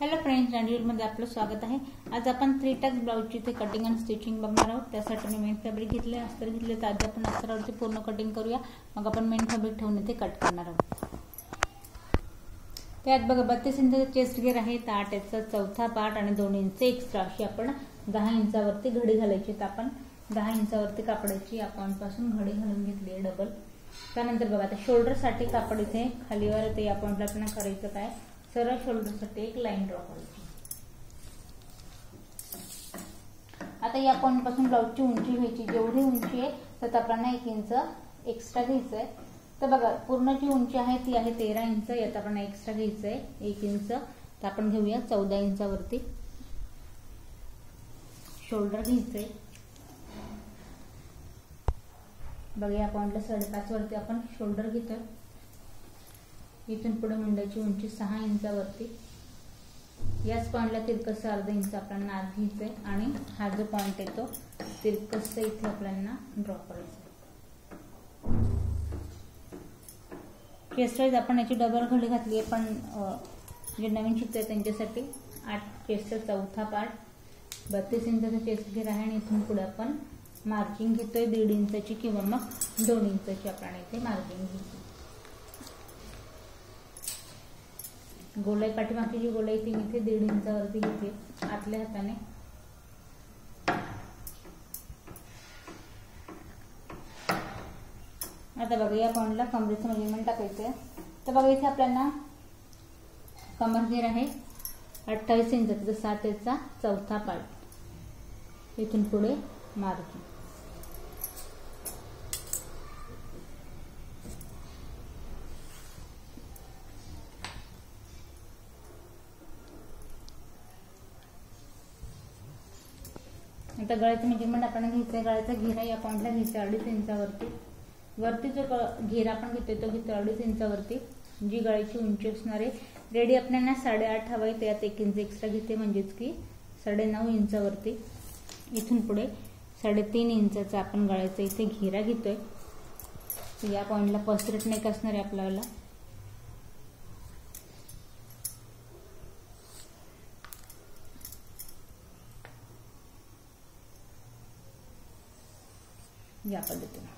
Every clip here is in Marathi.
हॅलो फ्रेंड्स, मध्ये आपलं स्वागत आहे। आज आपण 3 टक्स ब्लाउजची इथे कटिंग आणि स्टिचिंग बघणार आहोत। त्यासाठी मी मेन फॅब्रिक घेतले, अस्तर घेतले। तर आधी आपण अस्तरावरती पूर्ण कटिंग करूया, मग आपण मेन फॅब्रिक ठेवून इथे कट करणार आहोत। त्यात बघा 32 इंच चेस्ट घेर आहे, 8 इंचा चौथा पार्ट आणि 2 इंच एक्स्ट्रा अशी आपण 10 इंचावरती घडी घालायची। तर आपण 10 इंचावरती कापडाची या पॉइंट पासून घडी घालून घेतली आहे डबल। त्यानंतर बघा आता शोल्डर साठी कापड इथे खालीवर ते या पॉइंटला आपण करायचं काय, सरळ शोल्डर साठी एक लाईन ड्रॉ करायची। आता या पॉइंट पासून ब्लाउजची उंची घ्यायची, जेवढी उंची आहे तर आपल्याला 1 इंच एक्स्ट्रा घ्यायचं आहे। तर बघा पूर्ण जी उंची आहे ती आहे 13 इंच, यात आपण एक्स्ट्रा घ्यायचं आहे 1 इंच। तर आपण घेऊया 14 इंचावरती शोल्डर घ्यायचंय। बघा या पॉइंटला 5.5 वरती आपण शोल्डर घेतोय। इथून पुढे मंड्याची उंची 6 इंचावरती, याच पॉइंटला तिरकस अर्धा इंच आपल्याला आत घ्यायचंय आणि हा जो पॉइंट येतो तिरकस इथे आपल्याला ड्रॉ करायचं। चेस्ट वाईज आपण याची डबल घडी घातली आहे, पण जे नवीन शिकतात त्यांच्यासाठी 8 चेस्टचा चौथा पार्ट 32 इंचाचा चेस्ट घेर आहे आणि इथून पुढे आपण मार्जिंग घेतोय 1.5 इंचाची किंवा मग 2 इंचाची आपण इथे मार्जिंग घेतो। गोलाई पाठीमागची जी गोलाई ती मी इथे 1.5 इंचावरती घेते आतल्या हाताने। आता बघा या पॉइंटला कमरेचं मेजरमेंट टाकायचंय। तर बघा इथे आपल्याला कमर घेर आहे 28 इंचाचा 7 इंचा चौथा पार्ट, इथून पुढे मार्जिंग। आता गळ्याचं मेजरमेंट आपण घ्यायचंय। गळ्याचा घेरा या पॉइंटला घ्यायचा 2.5 इंचावरती। वरती जो घेरा आपण घेतोय तो घेतो 2.5 इंचावरती। जी गळ्याची उंची असणार आहे रेडी आपल्याला 8.5 हवाय, त्यात 1 इंच एक्स्ट्रा घेते म्हणजेच की 9.5 इंचावरती। इथून पुढे 3.5 इंचाचा आपण गळ्याचा इथे घेरा घेतोय। या पॉइंटला पसरट नेक असणार आहे आपल्याला। या पद्धतीने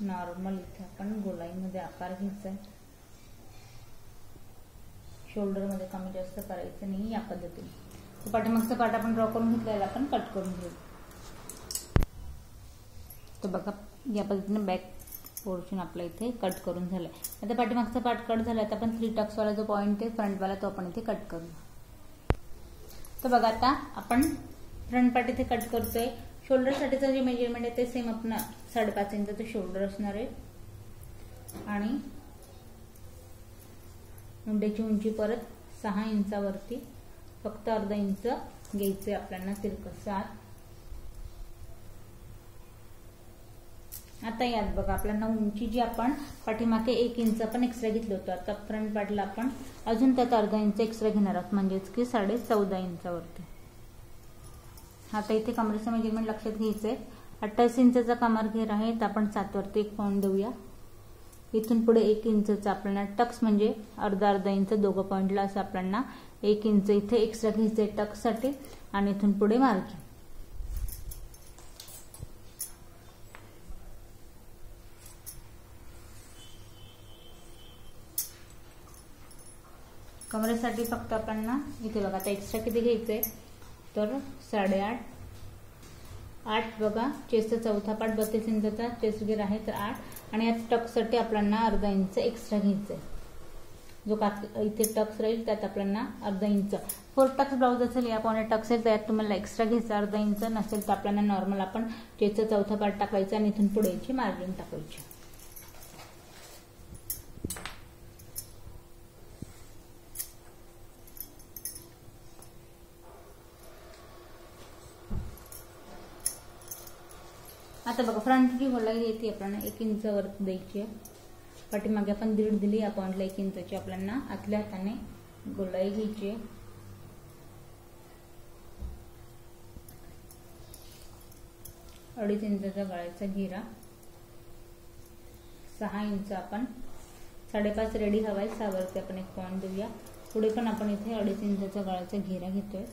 नॉर्मल इथे आपण गोलाईमध्ये आकार घ्यायचा, शोल्डर मध्ये कमी जास्त करायचं नाही। या पद्धतीने पाठीमागचा पार्ट आपण ड्रॉ करून घेतलेला आपण कट करून घेऊ। तर बघा या पद्धतीने बॅक पोर्शन आपल्या इथे कट करून झालाय। आता पाठीमागचा पार्ट कट झाला, आता आपण 3 टक्स वाला जो पॉइंट आहे फ्रंट वाला तो आपण इथे कट करू। तर बघा आता आपण फ्रंट पार्ट इथे कट करतोय। शोल्डर साठीचं जे मेजरमेंट आहे ते सेम आपण 5.5 इंचाचं शोल्डर असणार आहे आणि मुंड्याची उंची परत 6 इंचावरती फक्त अर्धा इंच घ्यायचंय आपल्याला तिरकस आत। आता यात बघा आपल्याला उंची जी आपण पाठीमागे 1 इंच आपण एक्स्ट्रा घेतलं होतं, आता फ्रंट पार्टला आपण अजून त्यात अर्धा इंच एक्स्ट्रा घेणार आहोत म्हणजेच की 14.5 इंचावरती। आता इथे कमरेचं मेजरमेंट लक्षात घ्यायचंय। 28 इंचाचा कमर घेर आहे, तर आपण 7 वरती 1 पॉइंट देऊया। इथून पुढे 1 इंचचा आपल्याला टक्स म्हणजे अर्धा इंच दोघं पॉइंटला असं आपल्याला 1 इंच इथे एक्स्ट्रा घ्यायचंय टक्स साठी आणि इथून पुढे मार्जिंग। कमरेसाठी फक्त आपल्याला इथे बघा आता एक्स्ट्रा किती घ्यायचंय तर 8.5। 8 बघा चेस्टचा चौथा पार्ट 32 इंचाचा चेस्ट घेर आहे तर 8 आणि या टक्ससाठी आपल्याला अर्धा इंच एक्स्ट्रा घ्यायचंय। जो इथे टक्स राहील त्यात आपल्याला अर्धा इंच 4 टक्स ब्लाउज असेल या पॉइंट टक्स आहे त्यात तुम्हाला एक्स्ट्रा घ्यायचा अर्धा इंच, नसेल तर आपल्याला नॉर्मल आपण चेस्टचा चौथा पार्ट टाकायचा आणि इथून पुढे याची मार्जिन टाकायची। आता बघा फ्रंट जी गोलाई येते आपल्याला 1 इंचावर द्यायची आहे। पाठीमागे आपण 1.5 दिली, या पॉइंटला 1 इंचाची आपल्याला आतल्या हाताने गोलाई घ्यायची आहे। 2.5 इंचाचा गळ्याचा घेरा, 6 इंच आपण 5.5 रेडी हवाय, 6 वरती आपण एक पॉइंट देऊया पुढे पण आपण इथे 2.5 इंचाचा गळ्याचा घेरा घेतोय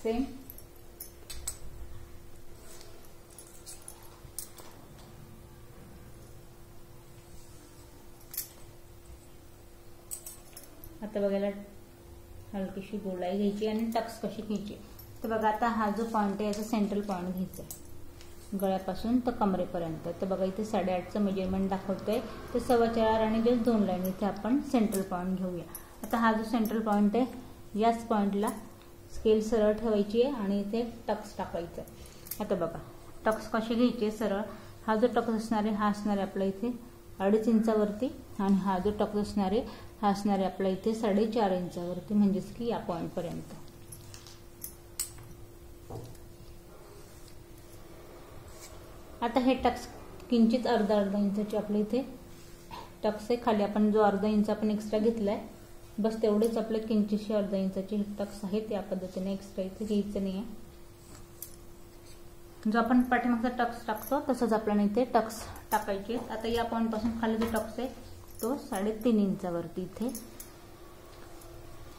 सेम. आता बघायला हलकीशी गोलाई घ्यायची आणि टक्स कशी घ्यायची. तर बघा आता हा जो पॉइंट आहे याचा सेंट्रल पॉइंट घ्यायचा आहे गळ्यापासून तर कमरेपर्यंत. तर बघा इथे 8.5चं मेजरमेंट दाखवतोय तर 4.25 आणि जस्ट 2 लाईन इथे आपण सेंट्रल पॉइंट घेऊया. आता हा जो सेंट्रल पॉइंट आहे याच पॉइंटला स्केल सरळ ठेवायची आहे आणि इथे टक्स टाकायचं. आता बघा टक्स कसे घ्यायचे सरळ. हा जो टक्स असणार आहे हा असणार आहे आपला इथे 2.5 इंचावरती आणि हा जो टक्स असणार आहे हा असणार आहे आपला इथे 4.5 इंचावरती म्हणजेच की या पॉइंट पर्यंत. आता हे टक्स किंचित अर्धा इंचाचे आपल्या इथे टक्स आहे. खाली आपण जो अर्धा इंच आपण एक्स्ट्रा घेतलाय बस तेवढेच आपले किंचितशे अर्धा इंचाचे टक्स आहेत. या पद्धतीने एक्स्ट्रा इथे घ्यायचं नाहीये. जो आपण पाठीमागचा टक्स टाकतो तसंच आपल्याला इथे टक्स टाकायचे. आता या पॉइंट पासून खाली जो टक्स आहे तो 3.5 इंचावरती इथे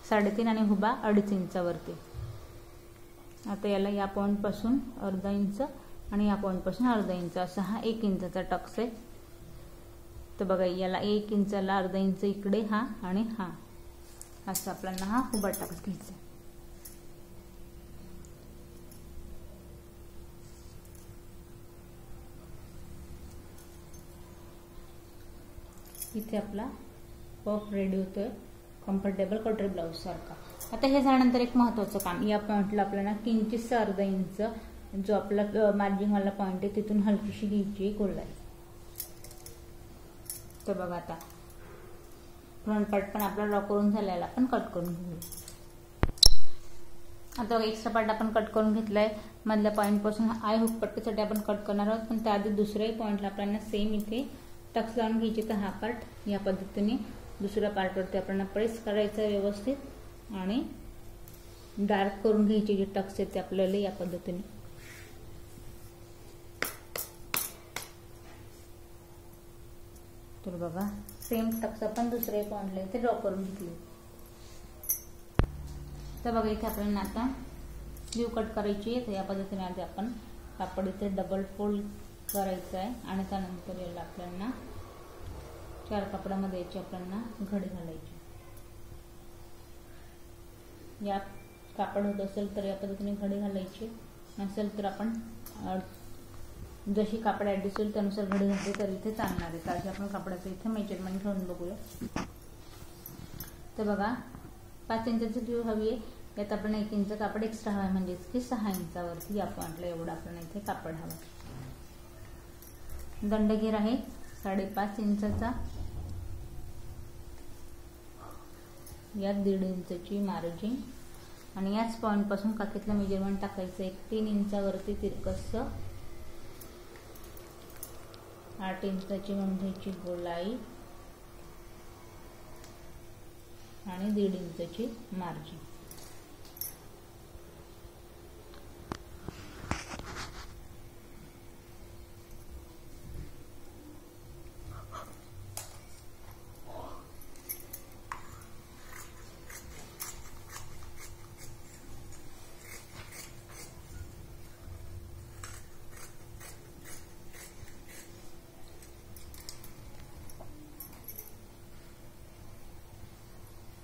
3.5 आणि उभा 2.5 इंचावरती. आता याला या पॉइंट पासून अर्धा इंच आणि या पॉइंट पासून अर्धा इंच असा हा 1 इंचाचा टक्स आहे. तर बघा याला 1 इंचाला अर्धा इंच इकडे हा आणि हा असं आपल्याला हा उभा टक्स घ्यायचा. इथे आपला पफ रेडी होतोय कम्फर्टेबल कटोरी ब्लाउज सारखा. आता हे झाल्यानंतर एक महत्वाचं काम. या पॉइंटला आपल्याला किंचितसा अर्धा इंच जो आपला मार्जिन वाला पॉइंट आहे तिथून हलकीशी घ्यायची गोलाई. तर बघा आता फ्रंट पार्ट पण आपला ड्रॉ करून झालेला आपण कट करून घेऊ. आता एक्स्ट्रा पार्ट आपण कट करून घेतलाय. मधल्या पॉइंट पासून आय हुक पट्टीसाठी आपण कट करणार आहोत पण त्याआधी दुसऱ्याही पॉइंटला आपल्याला सेम इथे टक्स लावून घ्यायचे. तर हा पार्ट या पद्धतीने दुसऱ्या पार्टवरती आपल्याला प्रेस करायचा व्यवस्थित आणि डार्क करून घ्यायचे जे टक्स आहेत ते आपल्याला या पद्धतीने. तर बघा सेम टक्स आपण दुसऱ्या पॉइंटला इथे ड्रॉ करून घेतले. तर बघा इथे आपल्याला आता स्लीव कट करायची आहे. तर या पद्धतीने आधी आपण कापड इथे डबल फोल्ड करायचं आहे आणि त्यानंतर याला आपल्याला 4 कापडामध्ये याची आपल्याला घडी घालायची. या कापड होत असेल तर या पद्धतीने घडी घालायची नसेल तर आपण जशी कापड ऍडजस्ट होईल त्यानुसार घडी घातली तर इथे चालणार आहे. तर आपण कापडाचं इथे मेजरमेंट घेऊन बघूया. तर बघा 5 इंचाची स्लीव हवी आहे. यात आपण 1 इंच कापड एक्स्ट्रा हवं म्हणजेच की 6 इंचावरती या पॉइंटला एवढं आपल्याला इथे कापड हवं. दंडघेर आहे 5.5 इंचाचा. यात 1.5 इंचाची मार्जिन आणि याच पॉइंट पासून काकीतलं मेजरमेंट टाकायचं. 3 इंचावरती तिरकस 8 इंचाची म्हणजे गोलाई आणि 1.5 इंचाची मार्जिन.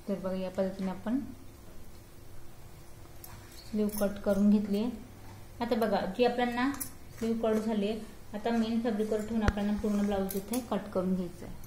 तर बघा या पद्धतीने आपण स्लीव कट करून घेतली आहे. आता बघा जी आपल्याला स्लीव कट झाली आहे आता मेन फॅब्रिकवर ठेवून आपल्याला पूर्ण ब्लाउज इथे कट करून घ्यायचं आहे.